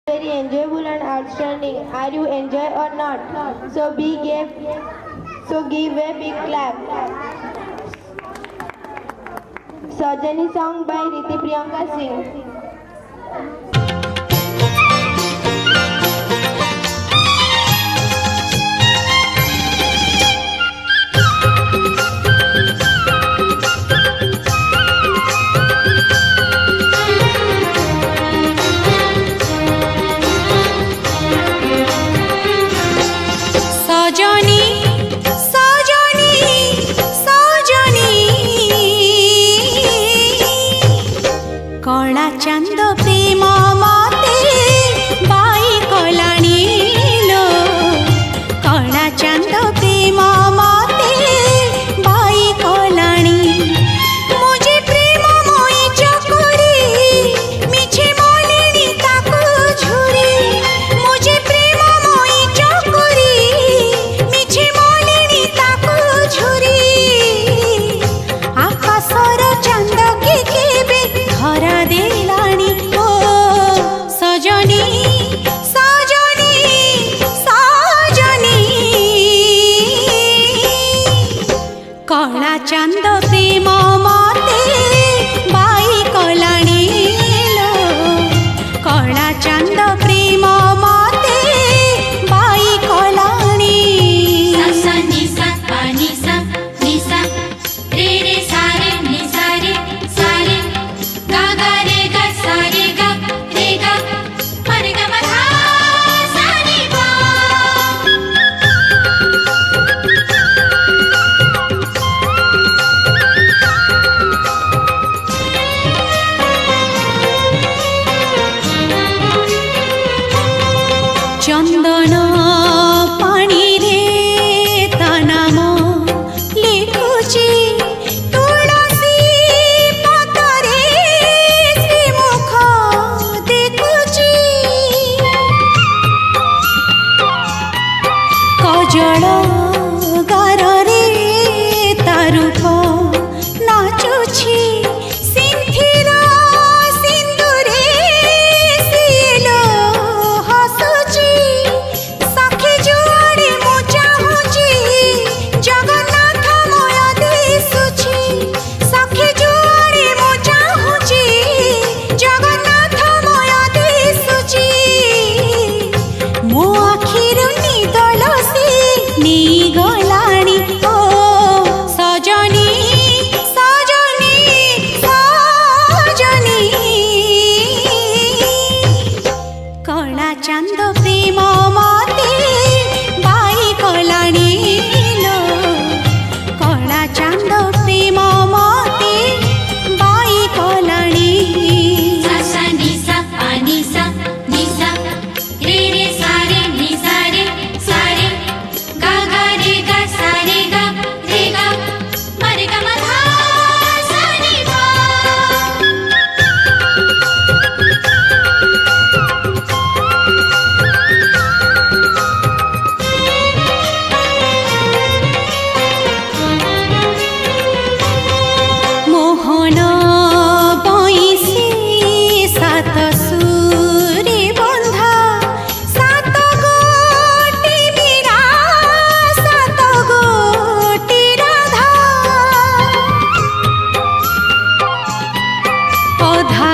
very enjoyable and outstanding. Are you enjoy or not? So give a big clap. Sajani song by Riti Priyanka Singh. कला चांद प्रेम मते by कलाणी लो कला चांद प्रेम मते by कलाणी मुझे प्रेम मोई चकोरी मिछे मोलिनी ताको झुरी मुझे प्रेम मोई चकोरी मिछे मोलिनी ताको झुरी आकाशर चांद के केबे धरा देलानी ओ सजनी सजनी सजनी कला चांद प्रेम मते बाई कलाणी लो कला चांद प्रेम मते बाई कलाणी सा नि सा पा नि सा रे रे सा रे नि सा रे गा गा रे गा सा रे गा मा रे गा मा धा सा नि पा चंदन पानी रे ता नाम लिखुची तुलसी पतरे श्रीमुख देखुची कजल गारे ता रूप नाचुची सिंथिर सिंदूरे सिलो हसुची सखी जुआड़े मु चाहुची जगन्नाथ मय दिसुची सखी जुआड़े मु चाहुची जगन्नाथ मय दिसुची मो आखिर निदल से नी गलाणी ओ सजनी सजनी सजनी कला चांद प्रेम मते बाई कलाणी लो कला चांद प्रेम मते बाई कलाणी सा नि सा पा नि सा रे रे सा रे नि सा रे गा गा रे गा सा रे गा मा रे गा मा धा सा नि पा मोहन बइसे सात सुरे बंधा सात गोटी मीरा सात गोटी राधा अधा